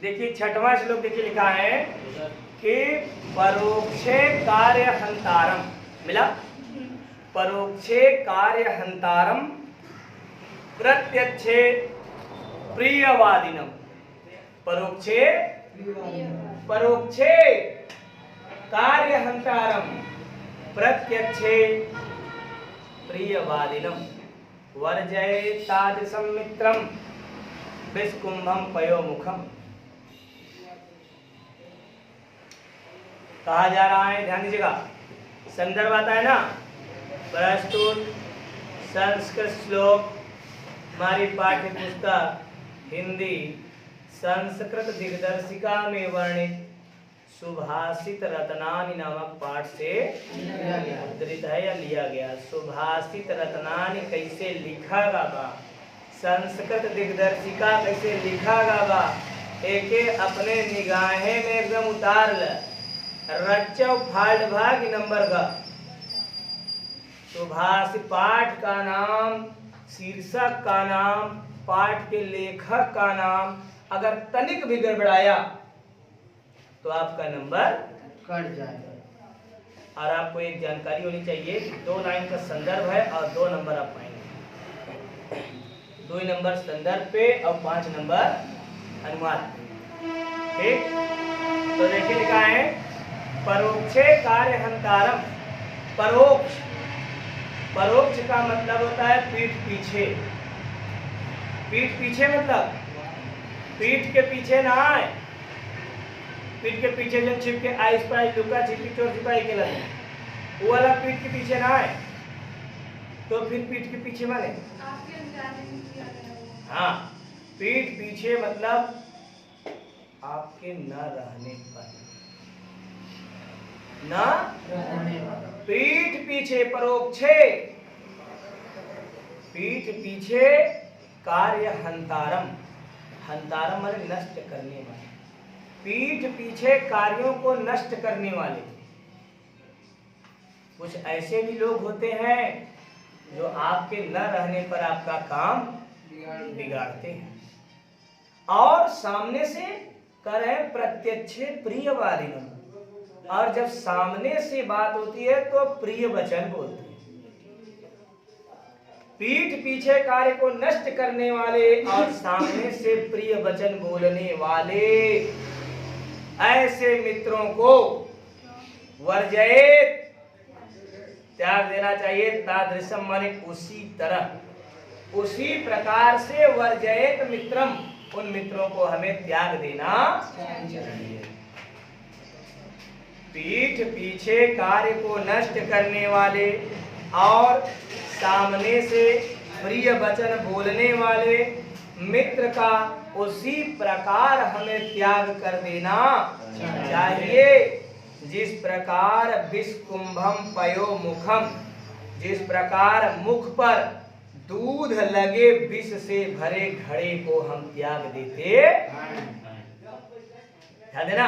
देखिए छठवां श्लोक देखिए लिखा है कि परोक्षे कार्य हंतारम, मिला? परोक्षे कार्य हंतारम प्रत्यक्षे प्रियवादिनम। परोक्षे परोक्षे कार्य हंतारम प्रत्यक्षे प्रियवादिनम वर्जये तादृशं मित्रम विस्कुंभम पयोमुखम। कहा जा रहा है, ध्यान दीजिएगा, संदर्भ आता है ना, प्रस्तुत संस्कृत श्लोक हमारी पाठ्य पुस्तक हिंदी संस्कृत दिग्दर्शिका में वर्णित सुभाषित रत्नानि नामक पाठ से उद्धृत है या लिया गया। सुभाषित रत्नानि कैसे लिखा गा, संस्कृत दिग्दर्शिका कैसे लिखा गा, एके अपने निगाहे में एकदम उतार ल, रचव फाल्ट भाग नंबर का। सुभाषित पाठ का नाम, शीर्षक का नाम, पाठ के लेखक का नाम अगर तनिक भी गड़बड़ाया तो आपका नंबर कट जाएगा। और आपको एक जानकारी होनी चाहिए, 2 लाइन का संदर्भ है और 2 नंबर आप पाएंगे। 2 नंबर संदर्भ पे और 5 नंबर अनुवाद। ठीक, तो देखिए लिखा है परोक्षे कार्य हंतारम। परोक्ष, परोक्ष का मतलब होता है पीठ पीछे। पीठ पीछे मतलब पीठ के पीछे ना आए, पीठ के पीछे जो छिप के आइस पाइस लुका छिपी चोर सिपाही के लगे, वो वाला पीठ के पीछे ना आए तो फिर पीठ के पीछे माने हाँ, पीठ पीछे मतलब आपके न रहने पर, न पीठ पीछे। परोक्षे पीठ पीछे कार्य हंतारम, हंतारम माने नष्ट करने वाले, पीठ पीछे कार्यों को नष्ट करने वाले। कुछ ऐसे भी लोग होते हैं जो आपके न रहने पर आपका काम बिगाड़ते हैं। और सामने से कर रहे प्रत्यक्षे प्रियवादिनम, और जब सामने से बात होती है तो प्रिय वचन बोलते हैं। पीठ पीछे कार्य को नष्ट करने वाले और सामने से प्रिय वचन बोलने वाले ऐसे मित्रों को वर्जयेत, त्याग देना चाहिए। तादृशम माने उसी तरह, उसी प्रकार से वर्जयेत मित्रम, उन मित्रों को हमें त्याग देना चाहिए। पीठ पीछे कार्य को नष्ट करने वाले और सामने से प्रिय वचन बोलने वाले मित्र का उसी प्रकार हमें त्याग कर देना चाहिए जिस प्रकार विषकुंभम पयो मुखम, जिस प्रकार मुख पर दूध लगे विष से भरे घड़े को हम त्याग देते। ध्यान देना,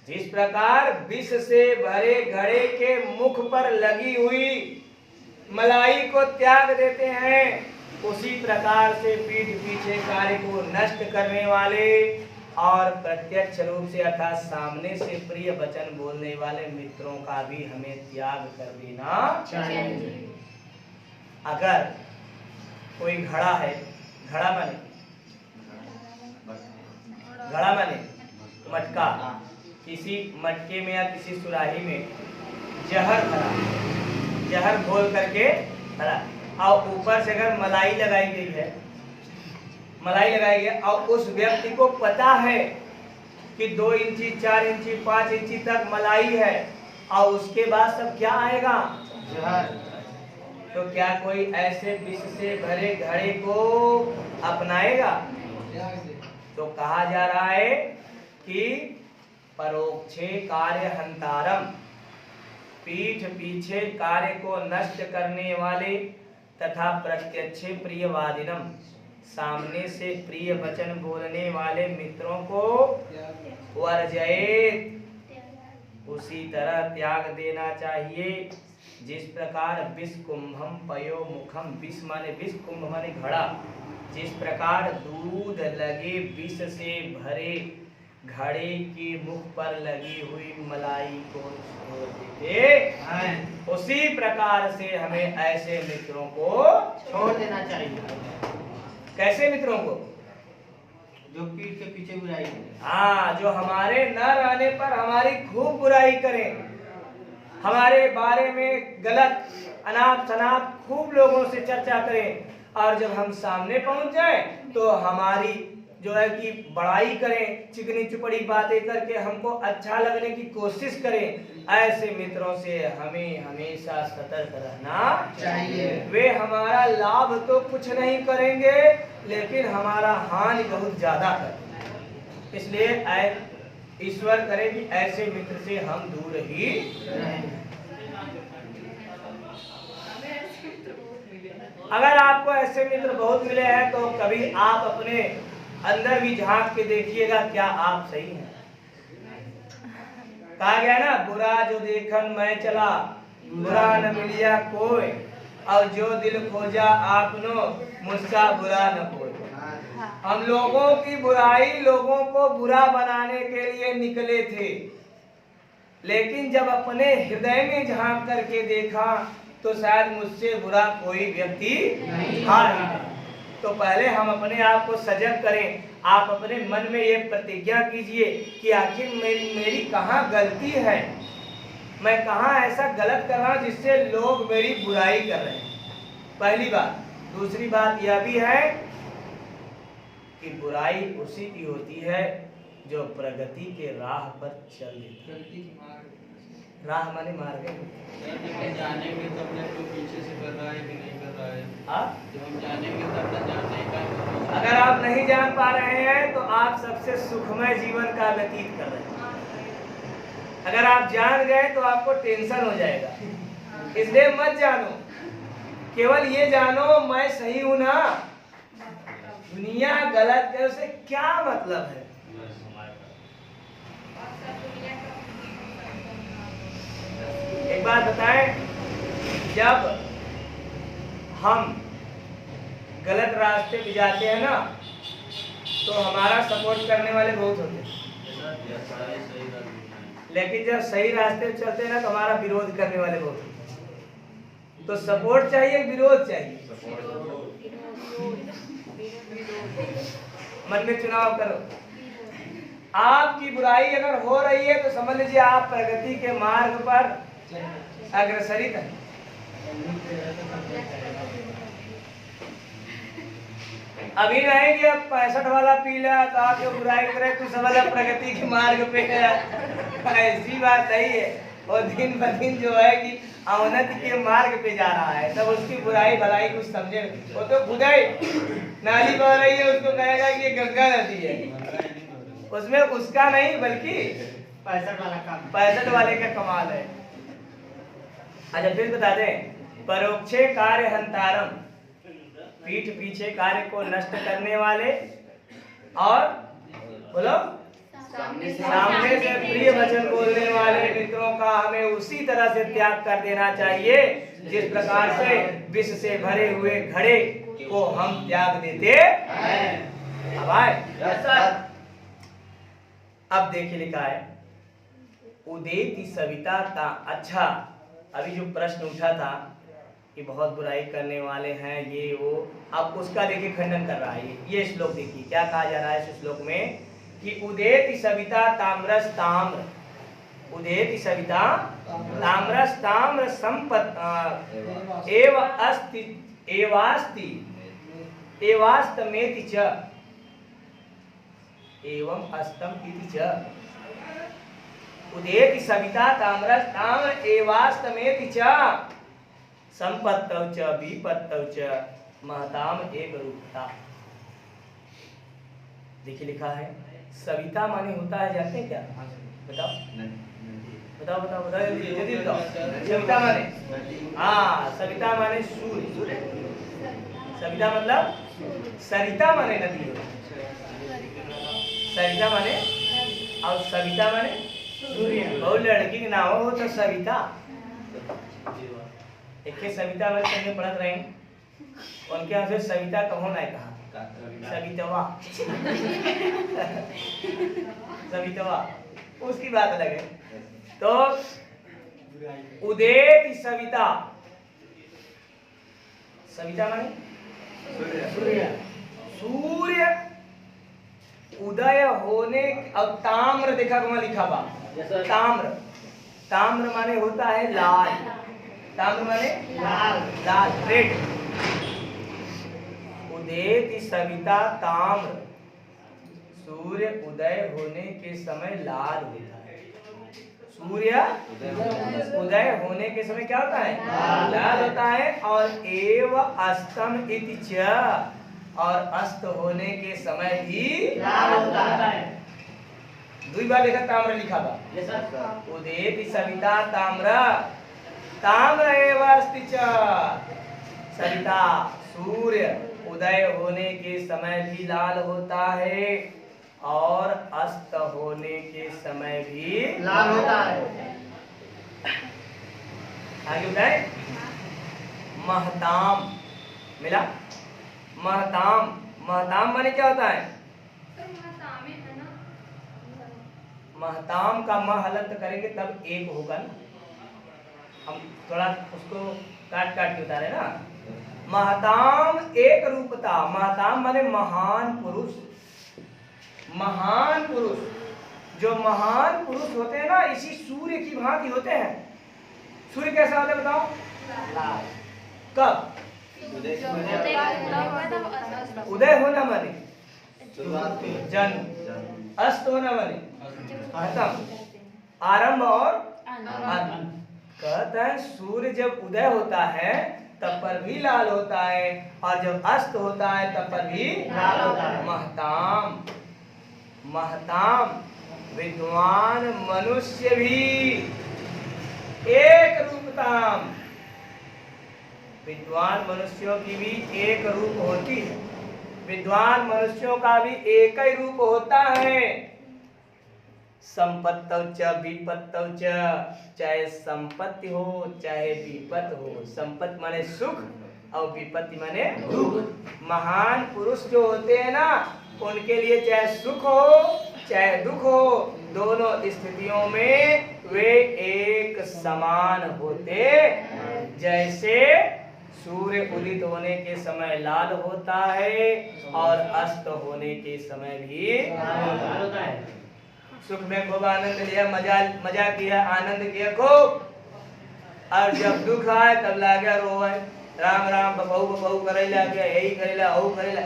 जिस प्रकार विष से भरे घड़े के मुख पर लगी हुई मलाई को त्याग देते हैं, उसी प्रकार से पीठ पीछे कार्य को नष्ट करने वाले और प्रत्यक्ष रूप से अर्थात सामने से प्रिय वचन बोलने वाले मित्रों का भी हमें त्याग कर देना चाहिए। अगर कोई घड़ा है, घड़ा माने मटका, किसी मटके में या किसी सुराही में जहर भरा, जहर घोल करके भरा और ऊपर से अगर मलाई लगाई गई है, मलाई लगाई है और उस व्यक्ति को पता है कि 2 इंची 4 इंची 5 इंची तक मलाई है और उसके बाद सब क्या आएगा, जहर, तो क्या कोई ऐसे विष से भरे घड़े को अपनाएगा? तो कहा जा रहा है कि परोक्षे कार्य हंतारम, पीठ पीछे कार्य को नष्ट करने वाले तथा प्रत्यक्षे प्रियवादिनम, सामने से प्रिय वचन बोलने वाले मित्रों को वर्जयेत, उसी तरह त्याग देना चाहिए जिस प्रकार विषकुंभम पयो मुखम, विष माने विष, कुंभ माने घड़ा, जिस प्रकार दूध लगे विष से भरे घड़ी की मुख पर लगी हुई मलाई को छोड़ देते हैं। उसी प्रकार से हमें ऐसे मित्रों को छोड़ देना चाहिए। कैसे मित्रों को? जो पीठ के पीछे बुराई करे। हाँ, जो हमारे न रहने पर हमारी खूब बुराई करें, हमारे बारे में गलत अनाप शनाप खूब लोगों से चर्चा करें, और जब हम सामने पहुंच जाएं तो हमारी जो है कि बड़ाई करें, चिकनी चुपड़ी बातें करके हमको अच्छा लगने की कोशिश करें। ऐसे मित्रों से हमें हमेशा सतर्क रहना चाहिए। वे हमारा लाभ तो कुछ नहीं करेंगे, लेकिन हमारा हानि बहुत ज्यादा करेंगे। इसलिए ईश्वर करे कि ऐसे मित्र से हम दूर ही रहें। अगर आपको ऐसे मित्र बहुत मिले हैं तो कभी आप अपने अंदर भी झांक के देखिएगा, क्या आप सही हैं? कहा गया ना, बुरा जो देखन मैं चला, बुरा न मिलिया कोई, और जो दिल खोजा आपनो, मुझसा बुरा न कोई। हम लोगों की बुराई, लोगों को बुरा बनाने के लिए निकले थे, लेकिन जब अपने हृदय में झांक करके देखा तो शायद मुझसे बुरा कोई व्यक्ति था नहीं। तो पहले हम अपने आप को सजग करें। आप अपने मन में ये प्रतिज्ञा कीजिए कि आखिर मेरी कहाँ गलती है, मैं कहाँ ऐसा गलत कर रहा हूँ जिससे लोग मेरी बुराई कर रहे हैं। पहली बात। दूसरी बात यह भी है कि बुराई उसी की होती है जो प्रगति के राह पर चल देती है। राह माने मार्ग। जानेंगे तो अपने को पीछे से कर रहा है कि नहीं कर रहा है। जब हम जानेंगे तब न जाने का। अगर आप नहीं जान पा रहे हैं तो आप सबसे सुखमय जीवन का व्यतीत कर रहे हैं। अगर आप जान गए तो आपको टेंशन हो जाएगा, इसलिए मत जानो, केवल ये जानो मैं सही हूं ना। दुनिया गलत है, उसे क्या मतलब है? एक बात बताएं, जब हम गलत रास्ते पे जाते हैं ना तो हमारा सपोर्ट करने वाले बहुत होते हैं, लेकिन जब सही रास्ते पे चलते हैं ना तो हमारा विरोध करने वाले बहुत होते हैं। तो सपोर्ट चाहिए, विरोध चाहिए? मन में चुनाव करो। आपकी बुराई अगर हो रही है तो समझ लीजिए आप प्रगति के मार्ग पर अग्रसरित है। अभी नहीं कि अब 65 वाला पी लिया तो आपको बुराई करे, तू समझ प्रगति के मार्ग पे है। ऐसी बात नहीं है। और दिन ब दिन जो है कि अवनति के मार्ग पे जा रहा है, तब उसकी बुराई भलाई कुछ समझे। वो तो खुद ही नाली बह रही है, उसको कहेगा कि ये गंगा नदी है। उसमें उसका नहीं बल्कि 65 वाले का कमाल है। अच्छा फिर बता दें, परोक्षे कार्य हंतारम, पीठ पीछे कार्य को नष्ट करने वाले, और बोलो सामने से प्रिय वचन बोलने वाले मित्रों का हमें उसी तरह से त्याग कर देना चाहिए जिस प्रकार से विष से भरे हुए घड़े को हम त्याग देते हैं। अब देखिए लिखा है उदेति सविता ता। अच्छा, अभी जो प्रश्न उठा था कि बहुत बुराई करने वाले हैं ये वो, अब उसका देखिए खंडन कर रहा है। ये श्लोक देखिए क्या कहा जा रहा है इस श्लोक में कि उदेति सविता ताम्रस ताम्र, उदेति सविता ताम्रस ताम्र संपत एव अस्ति एवास्ति एवास्तमेति च एवं अस्तम इति च। उदेति सविता ताम्रस ताम्र एवास्तमेति च संपत्तौ च विपत्तौ च महताम एक रूपता। देखिए लिखा है सविता माने होता है, जानते हैं क्या? बताओ बताओ बताओ बताओ जल्दी बताओ। सविता माने, हाँ सविता माने सूर्य। सविता मतलब सरिता माने नदी, सरिता माने, और सविता माने सूर्य। बहुत लड़की के नाम हो तो सविता। एक सविता वाले संगे पढ़त रहे, उनके यहाँ से सविता कहो ना कहा सवितवा सवितवा उसकी बात अलग है। तो उदेति सविता, सविता माने सूर्य, सूर्य उदय होने। अब ताम्र देखा वहां लिखा बा, ताम्र, ताम्र माने होता है लाल, ताम्र माने लाल, लाल रेड। उदेति सविता ताम्र, सूर्य उदय होने के समय लाल होता है। सूर्य उदय होने के समय क्या होता है? लाल होता है। और एव अस्तम इति च, और अस्त होने के समय भी लाल होता है। दुई बार देखा ताम्र लिखा बा। उदेति सविता ताम्र, ताम्र एव अस्ति च, सविता सूर्य उदय होने के समय भी लाल होता है और अस्त होने के समय भी लाल होता है। आगे बताए महताम, मिला महताम, महताम माने क्या होता है? महताम का मह हलंत करेंगे तब एक होगा ना, हम थोड़ा उसको काट काट के उतारे ना। महताम एक रूपता, महताम माने महान पुरुष, महान पुरुष। जो महान पुरुष होते हैं ना इसी सूर्य की भांति होते हैं। सूर्य कैसा होता है बताओ? लाल। कब? उदय होना माने जन्म, अस्त होना माने खत्म, आरंभ और अंत। कहता है सूर्य जब उदय होता है तब पर भी लाल होता है और जब अस्त होता है तब पर भी लाल होता है। महताम, महताम विद्वान मनुष्य भी एक रूपताम, विद्वान मनुष्यों की भी एक रूप होती है। विद्वान मनुष्यों का भी एक ही रूप होता है। संपत्तौ च विपत्तौ च, चाहे संपत्ति हो चाहे विपत्ति हो। संपत्ति माने सुख और विपत्ति माने दुख। महान पुरुष जो होते हैं ना उनके लिए चाहे सुख हो चाहे दुख हो, दोनों स्थितियों में वे एक समान होते। जैसे सूर्य उदित होने के समय लाल होता है और अस्त होने के समय भी लाल होता है। सुख में खूब आनंद लिया, मजा किया, आनंद किया खूब, और जब दुख आए तब लागे रोए, राम राम बबहू बबहू करेला, यही करेला वो करेला।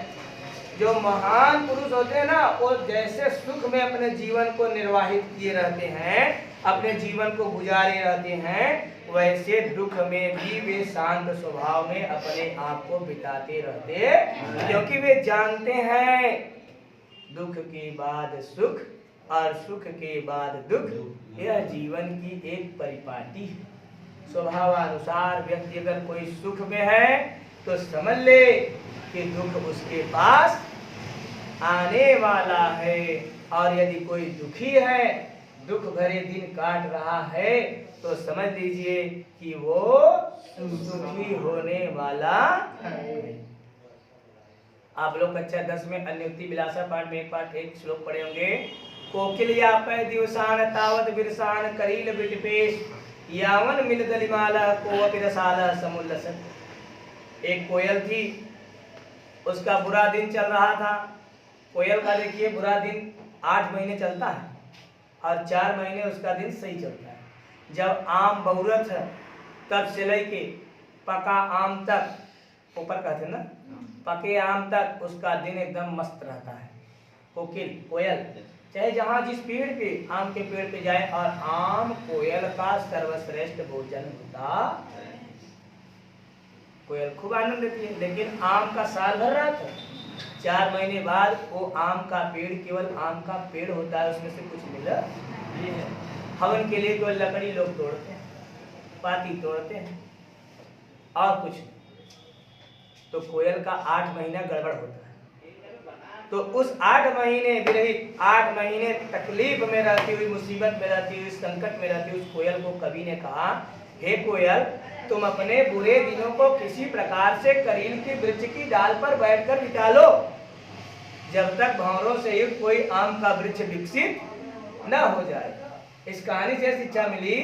जो महान पुरुष होते हैं ना वो जैसे सुख में अपने जीवन को निर्वाहित किए रहते हैं, अपने जीवन को गुजारे रहते हैं, वैसे दुख में भी वे शांत स्वभाव में अपने आप को बिताते रहते, क्योंकि वे जानते हैं दुख के बाद सुख और सुख के बाद दुख, यह जीवन की एक परिपाटी है। स्वभावानुसार व्यक्ति अगर कोई सुख में है तो समझ ले कि दुख उसके पास आने वाला है, और यदि कोई दुखी है, दुख भरे दिन काट रहा है, तो समझ लीजिए कि वो सुखी होने वाला है। आप लोग कक्षा 10 में अन्योक्ति विलासा पाठ में एक श्लोक पढ़े होंगे। कोकिलिया पै दिवसान तावत बिरसान करील बिटपेश यावन मिल दलिमाला कोवक रसाला समुल्लसन। एक कोयल थी, उसका बुरा दिन चल रहा था। कोयल का देखिए बुरा दिन 8 महीने चलता है और 4 महीने उसका दिन सही चलता है। जब आम बहुरत है तब से लेके पका आम तक, ऊपर कहते ना, पके आम तक उसका दिन एकदम मस्त रहता है। कोकिल कोयल चाहे जहाँ जिस पेड़ पे, आम के पेड़ पे जाए, और आम कोयल का सर्वश्रेष्ठ भोजन होता। कोयल खूब आनंद देती है, लेकिन आम का साल भर रहता है। 4 महीने बाद वो आम का पेड़ केवल आम का पेड़ होता है, उसमें से कुछ मिला नहीं है। हवन के लिए केवल लकड़ी लोग तोड़ते हैं, पाती तोड़ते हैं और कुछ। तो कोयल का 8 महीना गड़बड़ होता है। तो उस 8 महीने विरहित, 8 महीने तकलीफ में रहती हुई, मुसीबत में रहती हुई, संकट में रहती हुई उस कोयल को कवि ने कहा, हे कोयल, तुम अपने बुरे दिनों को किसी प्रकार से करील के वृक्ष की डाल पर बैठकर बिता लो। जब तक भंवरों से युक्त कोई आम का वृक्ष विकसित न हो जाए। इस कहानी से शिक्षा मिली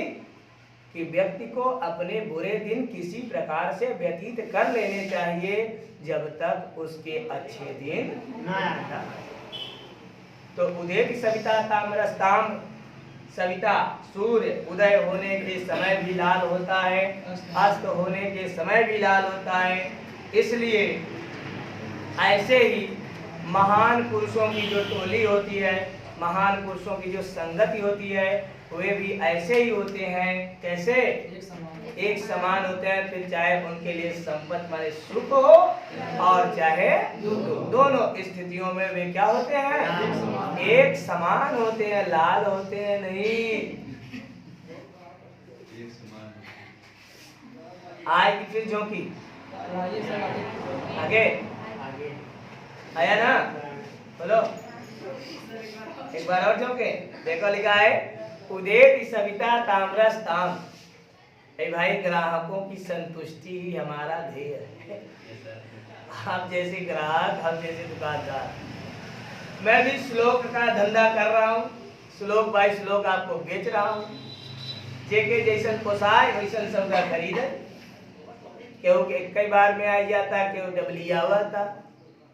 कि व्यक्ति को अपने बुरे दिन किसी प्रकार से व्यतीत कर लेने चाहिए जब तक उसके अच्छे दिन न आ जाए। तो उदय की सविता ताम्रस्ताम, सविता सूर्य उदय होने के समय भी लाल होता है, अस्त होने के समय भी लाल होता है। इसलिए ऐसे ही महान पुरुषों की जो टोली होती है, महान पुरुषों की जो संगति होती है, वे भी ऐसे ही होते हैं। कैसे? एक समान होते हैं। फिर चाहे उनके लिए संपत्ति माने सुख हो और चाहे दोनों स्थितियों में वे क्या होते हैं? एक समान होते हैं, लाल होते हैं नहीं। आए कि फिर झोंकी आगे आया ना? बोलो एक बार और झोंके। देखो लिखा है उदेति सविता ताम्रस्ताम। भाई ग्राहकों की संतुष्टि ही हमारा ध्येय है। आप जैसे ग्राहक, हम जैसे दुकानदार। मैं भी श्लोक का धंधा कर रहा हूँ, श्लोक बाय श्लोक आपको बेच रहा हूँ। जेके जैसन पोसाए वैसन सबका खरीद है। क्यों कई बार में आ जाता, क्यों डबलिया हुआ था,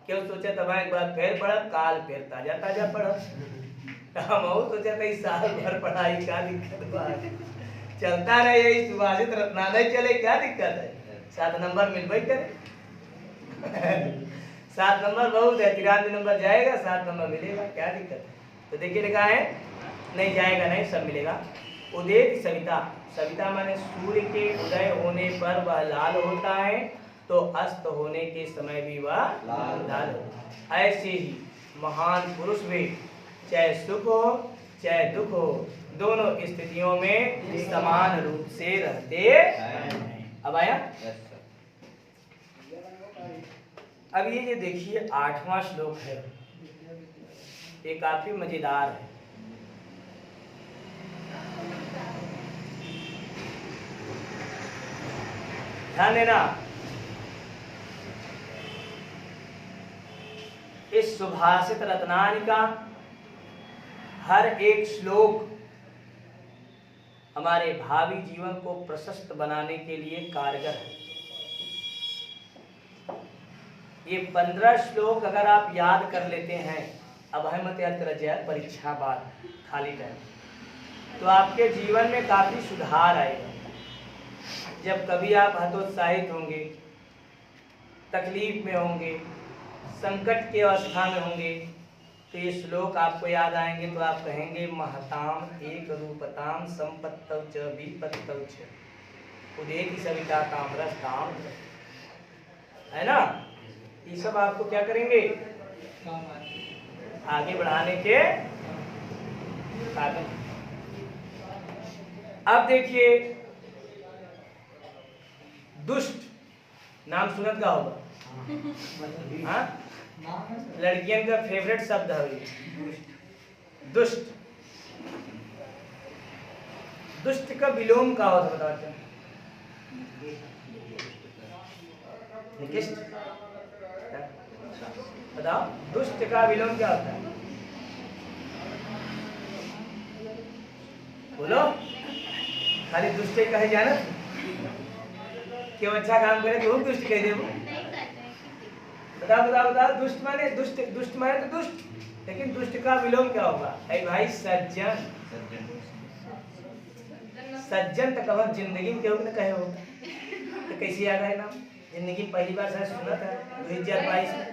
क्यों सोचा था एक बार फिर पढ़ा, काल फिर ताजा ताजा पढ़ा। हम सोचा था इस साल भर पढ़ाई क्या दिक्कत बात चलता रहे, यही सुभाषित रत्नालय चले, क्या दिक्कत है? 7 नंबर मिल भाई करे 7 नंबर बहुत है, 93 नंबर जाएगा, 7 नंबर मिलेगा, क्या दिक्कत है? तो देखिए लिखा है नहीं जाएगा नहीं, सब मिलेगा। उदित सविता, सविता माने सूर्य के उदय होने पर वह लाल होता है, तो अस्त होने के समय भी वह लाल होता है। ऐसे ही महान पुरुष भी चाहे सुख हो चाहे दुख हो, दोनों स्थितियों में समान रूप से रहते हैं। अब आया? अब ये देखिए 8वां श्लोक है, ये काफी मजेदार है। ध्यान देना, इस सुभाषित रत्नानि का हर एक श्लोक हमारे भावी जीवन को प्रशस्त बनाने के लिए कारगर है। ये 15 श्लोक अगर आप याद कर लेते हैं, अब मत याद कर जाए परीक्षा बाद खाली टाइम, तो आपके जीवन में काफी सुधार आएगा। जब कभी आप हतोत्साहित होंगे, तकलीफ में होंगे, संकट की अवस्था में होंगे, तो ये श्लोक आपको याद आएंगे, तो आप कहेंगे महताम एक रूपताम संपत्तौ च विपत्तौ च उदेति सविता ताम्रस्ताम, है ना? ये सब आपको क्या करेंगे? आगे बढ़ाने के काबिल। अब देखिए दुष्ट नाम सुनत का होगा, हाँ? लड़कियन का फेवरेट शब्द है दुष्ट। दुष्ट का विलोम का होता है, बताओ? निकृष्ट, बताओ दुष्ट का विलोम क्या होता है? बोलो, खाली दुष्ट ही कहे जाना, क्यों अच्छा काम करे तो दुष्ट कह दे। बताओ बताओ बताओ, दुष्ट माने दुष्ट, दुष्ट माने तो दुष्ट, लेकिन दुष्ट का विलोम क्या होगा? ऐ भाई सज्जन। सज्जन तो कब जिंदगी में क्यों न कहे हो, तो कैसे याद है नाम? जिंदगी पहली बार शायद सुना था 2022 में।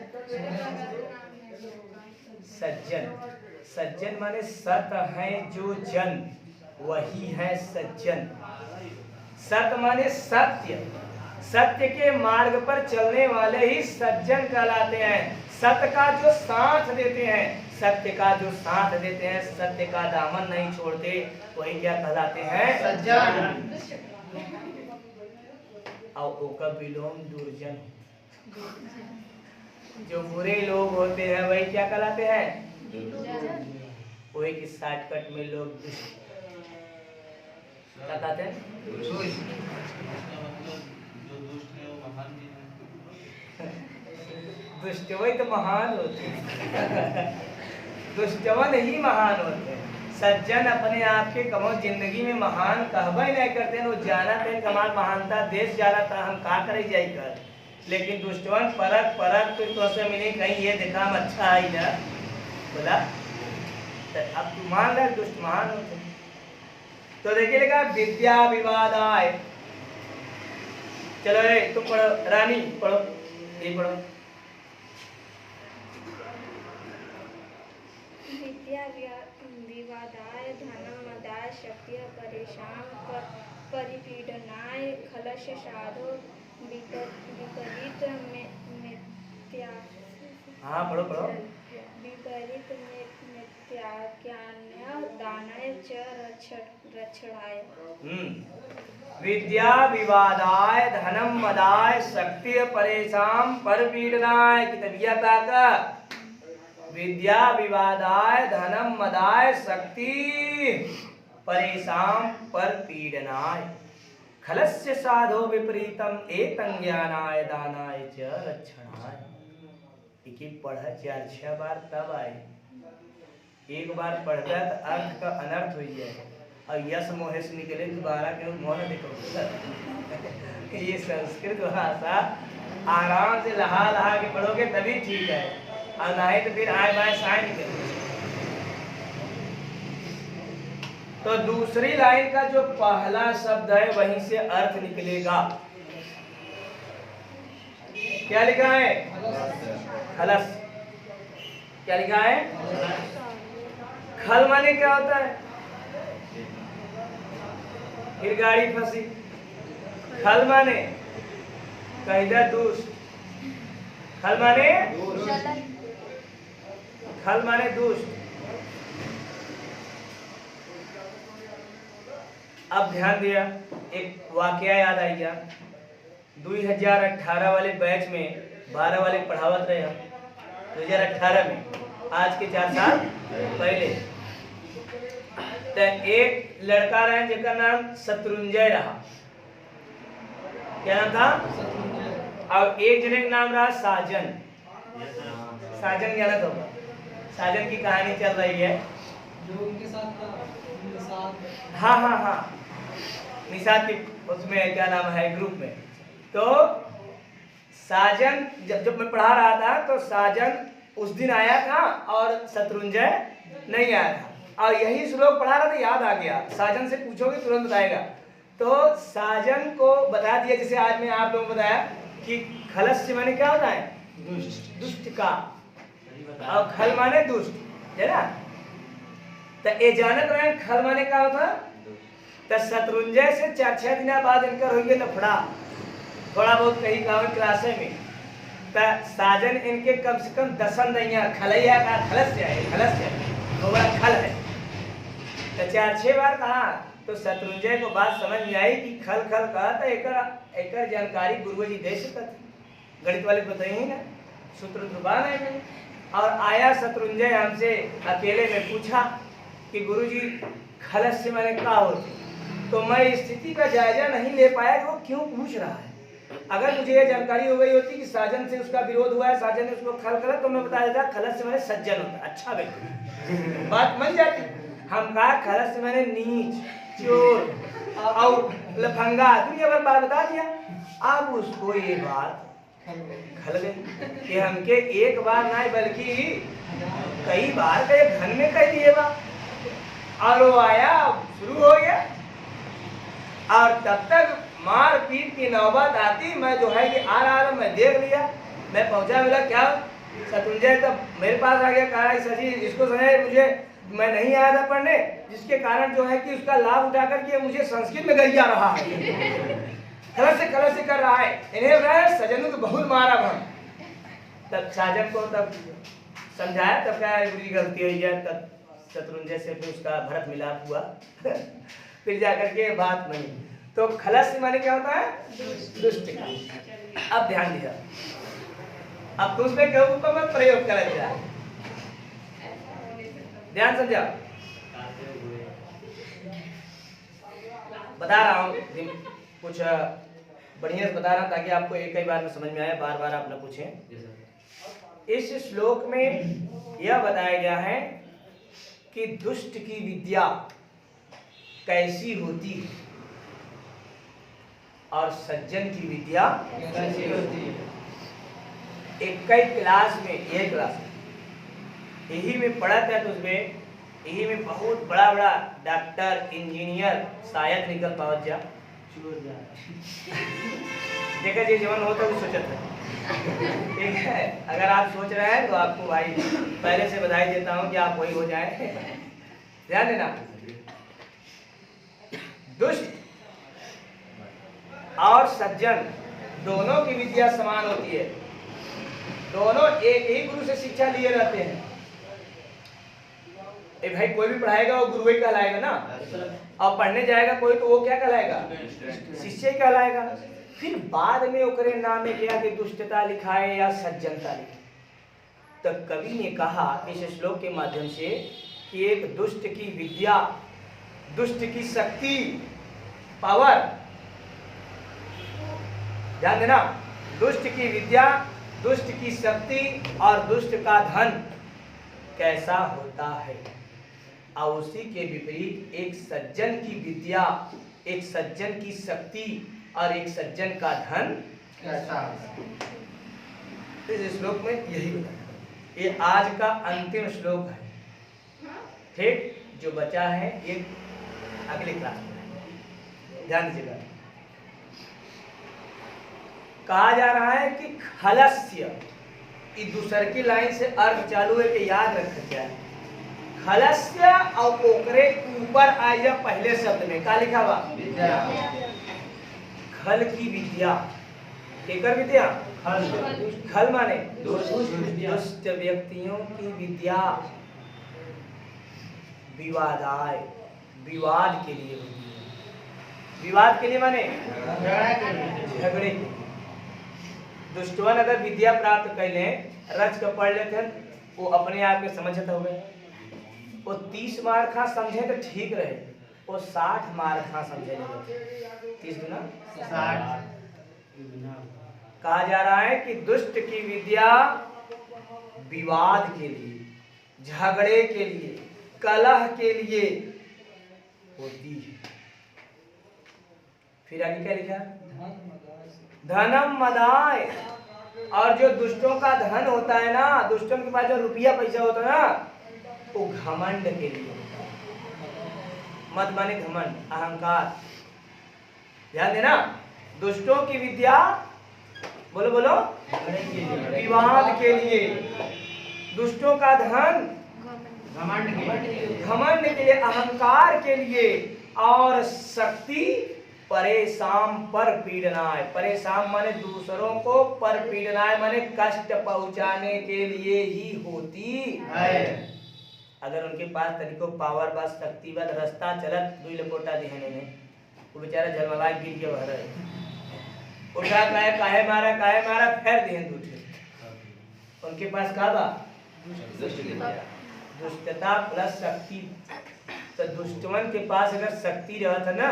सज्जन, सज्जन माने सत है जो जन, वही है सज्जन। सत माने सत्य, सत्य के मार्ग पर चलने वाले ही सज्जन कहलाते हैं। सत्य का जो साथ देते हैं, सत्य का जो साथ देते हैं, सत्य का दामन नहीं छोड़ते, वही क्या कहलाते हैं? सज्जन। और ओका विलोम दुर्जन, जो बुरे लोग होते हैं वही क्या कहलाते हैं? वही की शॉर्टकट में लोग क्या कहते हैं? दुष्टवन तो महान होते हैं। दुष्टवन ही महान होते हैं। सज्जन अपने आप के कमो जिंदगी में महान कहबे नहीं करते हैं। वो जाना थे कमाल महानता देश जाला था हम का करे जाई कर, लेकिन दुष्टवन परक परक तो से मिली कहीं ये देखा हम अच्छा आई ना बोला तो अब तू मान रहा दुष्ट महान होते। तो देखिए लिखा विद्या विवादाय। चलो रे तुम पढ़ो, रानी पढ़ो, ये पढ़ो। विद्या विवादाय धनमदाय शक्ति परेशान परिपीडनाय खलस्य साधो विपरीत मिथ्या। हाँ पढ़ो पढ़ो। विपरीत मिथ्याज्ञान्य दानाय च रक्षणाय। विद्या विवादाय धनम मदाय शक्ति परेशान परपीडनाय। कितबिया का विद्या विवादाय धनम मदाय शक्ति परेशान परपीडनाय खलस्य साधो विपरीतम एतं ज्ञानाय दानाय च रक्षणाय। एक पढ़ 4-6 बार तब आए, एक बार पढ़ता तो अर्थ का अनर्थ हो जाए और यश मोहे से निकले दोबारा के मोह देखो। ये संस्कृत भाषा आराम से लहा लहा के पढ़ोगे तभी ठीक है, और नहीं तो फिर आए बाएं साए निकले। तो दूसरी लाइन का जो पहला शब्द है वहीं से अर्थ निकलेगा। क्या लिखा है? खलस। क्या लिखा है? खल माने क्या होता है? फिर गाड़ी फंसी। खल माने कहिदा दुष्ट। खल माने खल माने दुष्ट। अब ध्यान दिया, एक वाकया याद आई क्या? 2018 वाले बैच में 12 वाले पढ़ावत रहे हम 2018 में, आज के 4 साल पहले। तो एक लड़का रहे जिसका नाम शत्रुंजय रहा। क्या नाम था? और एक जने का नाम रहा साजन। साजन ज्ञात होगा, साजन की कहानी चल रही है जो उनके साथ था, हाँ हाँ हाँ निशात की उसमें क्या नाम है ग्रुप में। तो साजन जब मैं पढ़ा रहा था तो साजन उस दिन आया था और शत्रुंजय नहीं आया था, और यही श्लोक पढ़ा रहा था, याद आ गया। साजन से पूछोगे तुरंत बताएगा। तो साजन को बता दिया, जैसे आज मैं आप लोगों को बताया कि खलस से माने क्या होता है? दुष्ट। दुष्ट का, और खल माने दुष्ट है ना। तो ये जानत रहे खल माने क्या होता? तो शत्रुंजय से 4-6 दिन बाद इनका होइए लफड़ा, थोड़ा बहुत कहीं गाँव क्लासे में। तो साजन इनके कम से कम 10 दैया खलैया का खलस जाए, खलस जाए तो बड़ा खल है। तो 4-6 बार कहा तो शत्रुंजय को बात समझ में आई कि खल खल कहा तो एकर जानकारी गुरुजी दे सकते, गणित वाले बताइए ना, सूत्र दुबान है। और आया शत्रुंजय हमसे अकेले में पूछा कि गुरुजी खलस से मैंने कहा होती, तो मैं स्थिति का जायजा नहीं ले पाया कि वो क्यों पूछ रहा है। अगर मुझे ये जानकारी हो गई होती कि साजन से उसका विरोध हुआ है, साजन ने उसको खल करा, तो मैं बता देता खलस से मैंने सज्जन होता, अच्छा व्यक्ति, बात बन जाती। हम कहा खलस से मैंने नीच, चोर और लफंगा, दुनिया भर बात बता दिया। अब उसको ये बात खल गई कि हमके एक बार नहीं बल्कि कई बार कई घन में कह दिए बा। और वो आया, शुरू हो गया, और तब तक मार पीट की नौबत आती। मैं जो है कि आ रहा था, मैं देख लिया, मैं पहुंचा, मिला क्या शत्रुंजय तब मेरे पास आ गया, कहा सची इसको समझाए, मुझे मैं नहीं आया था पढ़ने, जिसके कारण जो है कि उसका लाभ उठा करके मुझे संस्कृत में गरिया रहा है, खलस से कर रहा है। इन्हें सजनों को बहुत मारा भन। तब साजन को तब समझाया, तब क्या गुरु जी गलती हुई है। तब शत्रुंजय से फिर उसका भरत मिलाप हुआ फिर जाकर के बात बनी। तो खलस माने क्या होता है? दुष्ट का। अब ध्यान दिया, अब तुम उसमें कहूँ को मैं प्रयोग कर दिया, ध्यान समझा, बता रहा हूँ कुछ बढ़िया से बता रहा हूँ ताकि आपको एक ही बार में समझ में आए, बार बार आप न पूछें। इस श्लोक में यह बताया गया है कि दुष्ट की विद्या कैसी होती है और सज्जन की विद्या कैसी होती है। एक कई क्लास में यही क्लास यही में पढ़ा था, तो उसमें यही में बहुत बड़ा बड़ा डॉक्टर इंजीनियर शायद निकल पावत जा देखा जी जीवन होता है सोचा था। ठीक है, अगर आप सोच रहे हैं तो आपको भाई पहले से बधाई देता हूं कि आप वही हो जाए। ध्यान देना, दुष्ट और सज्जन दोनों की विद्या समान होती है, दोनों एक ही गुरु से शिक्षा लिए रहते हैं। ए भाई कोई भी पढ़ाएगा वो गुरु ही कहलाएगा ना, और पढ़ने जाएगा कोई तो वो क्या कहलाएगा, शिष्य ही कहलाएगा। फिर बाद में ओकरे नाम में क्या कि दुष्टता लिखाए या सज्जनता लिखाए। तो कवि ने कहा इस श्लोक के माध्यम से कि एक दुष्ट की विद्या, दुष्ट की शक्ति, पावर, ध्यान देना, दुष्ट की विद्या, दुष्ट की शक्ति और दुष्ट का धन कैसा होता है, और उसी के विपरीत एक सज्जन की विद्या, एक सज्जन की शक्ति और एक सज्जन का धन कैसा। इस श्लोक में यही बताया। ये आज का अंतिम श्लोक है। ठीक, जो बचा है ये अगले क्लास में, ध्यान दीजिएगा। कहा जा रहा है कि खलस्य, ये दूसर की लाइन से अर्थ चालू है कि याद रख क्या है। खलस्य और ओकरे ऊपर आया पहले शब्द में क्या लिखा हुआ, खल की विद्या, केकर विद्या, खल माने दुष्ट व्यक्तियों की विद्या, विवादाय, विवाद के लिए होती है। विवाद के लिए माने झगड़े के लिए। दुष्टवन अगर विद्या प्राप्त कर ले, रच के पढ़ लेते हैं, वो अपने आप के समझते हुए वो 30 मार खा समझे तो ठीक रहे, वो 60 मार खा समझे नहीं, 30 गुना 60। कहा जा रहा है कि दुष्ट की विद्या विवाद के लिए, झगड़े के लिए, कलह के लिए होती है। फिर आगे क्या लिखा, धनम मदाय, और जो दुष्टों का धन होता है ना, दुष्टों के पास जो रुपया पैसा होता है ना, वो घमंड के लिए होता है। मत माने घमंड, अहंकार। ध्यान देना, दुष्टों की विद्या, बोलो बोलो, विवाद के लिए, दुष्टों का धन घमंड के लिए, अहंकार के लिए, और शक्ति परेशान पर पीड़नाय। परेशान माने दूसरों को, पर पीड़नाय माने कष्ट पहुंचाने के लिए ही होती है। अगर उनके पास तरीको पावर बस शक्ति बस रास्ता चलत दुई लपोटा दिहने ने, वो बेचारा झलमला गिर के बह रहे, उठा काहे मारा फेर दिहन दूठे। उनके पास का बा, दुष्टता प्लस शक्ति। तो दुष्टवन के पास अगर शक्ति रहत है ना,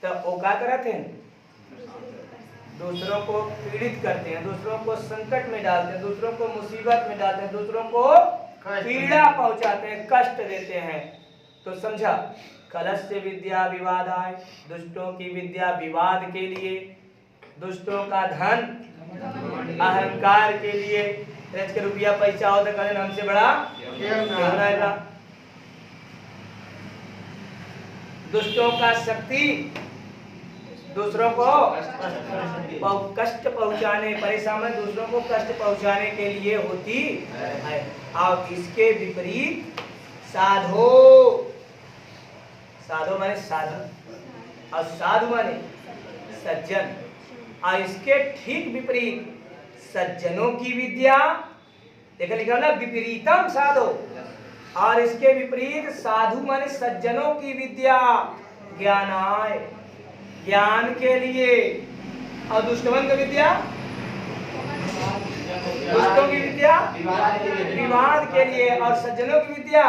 तो वो क्या करते हैं, दूसरों को पीड़ित करते हैं, दूसरों को संकट में डालते हैं, दूसरों को मुसीबत में डालते हैं, दूसरों को पीड़ा पहुंचाते हैं, कष्ट देते हैं। तो समझा, कलस्य विद्या विवादाय, दुष्टों की विद्या विवाद के लिए, दुष्टों का धन अहंकार के लिए। रच के रुपया पैसा हो तो करें हमसे बड़ा क्या रहेगा। दुष्टों का शक्ति दूसरों को कष्ट पहुंचाने, परेशान में दूसरों को कष्ट पहुंचाने के लिए होती है। और इसके विपरीत साधो, साधो माने साधु और साधु माने सज्जन, और इसके ठीक विपरीत सज्जनों की विद्या, देखा लिखा ना, विपरीतम साधो, और इसके विपरीत साधु माने सज्जनों की विद्या ज्ञानाय, ज्ञान के लिए, और दुष्टवन की विद्या, दुष्टों की विद्या विवाद के लिए, और सज्जनों की विद्या,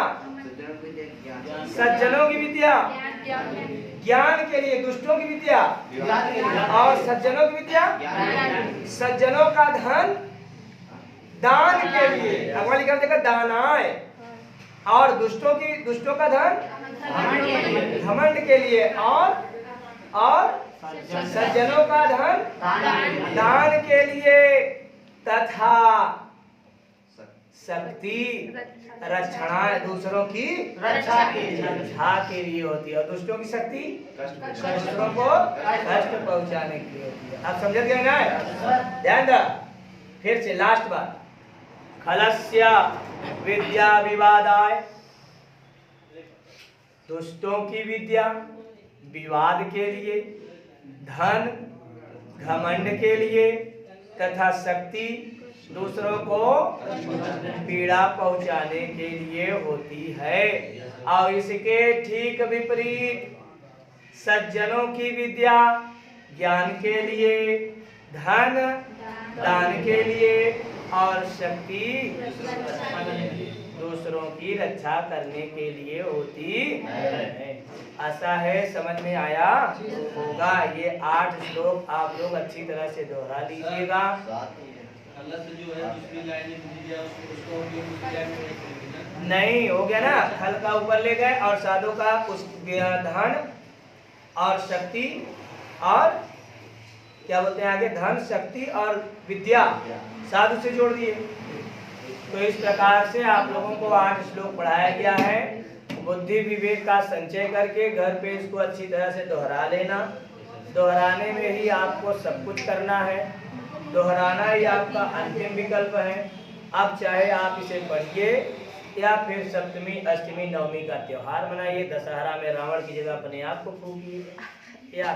सज्जनों की विद्या ज्ञान के लिए, दुष्टों की विद्या और सज्जनों की विद्या, सज्जनों का धन दान के लिए। अगवा लिखा देखा दानाय। और दुष्टों का धन घमंड के लिए। और सज्जनों का धन दान के लिए। तथा शक्ति रक्षणाय दूसरों की रक्षा के लिए होती है। और दुष्टों की शक्ति दूसरों को कष्ट पहुंचाने के लिए होती है। आप समझ गए ना? ध्यान दो फिर से लास्ट बार। खलस्य विद्या विवादाय, दुष्टों की विद्या विवाद के लिए, धन घमंड के लिए, तथा शक्ति दूसरों को पीड़ा पहुंचाने के लिए होती है। और इसके ठीक विपरीत सज्जनों की विद्या ज्ञान के लिए, धन दान के लिए और शक्ति दूसरों की रक्षा करने के लिए होती है। ऐसा है, समझ में आया होगा। ये 8 श्लोक आप लोग अच्छी तरह से दोहरा लीजिएगा। जो है दूसरी लाइन उसको नहीं हो गया ना? खल का ऊपर ले गए और साधु का उस धन और शक्ति और क्या बोलते हैं आगे, धन शक्ति और विद्या साधु से जोड़ दिए। तो इस प्रकार से आप लोगों को 8 श्लोक पढ़ाया गया है। बुद्धि विवेक का संचय करके घर पे इसको अच्छी तरह से दोहरा लेना। दोहराने में ही आपको सब कुछ करना है। दोहराना ही आपका अंतिम विकल्प है। अब चाहे आप इसे पढ़िए या फिर सप्तमी अष्टमी नवमी का त्योहार मनाइए, दशहरा में रावण की जगह अपने आप को फूकिए या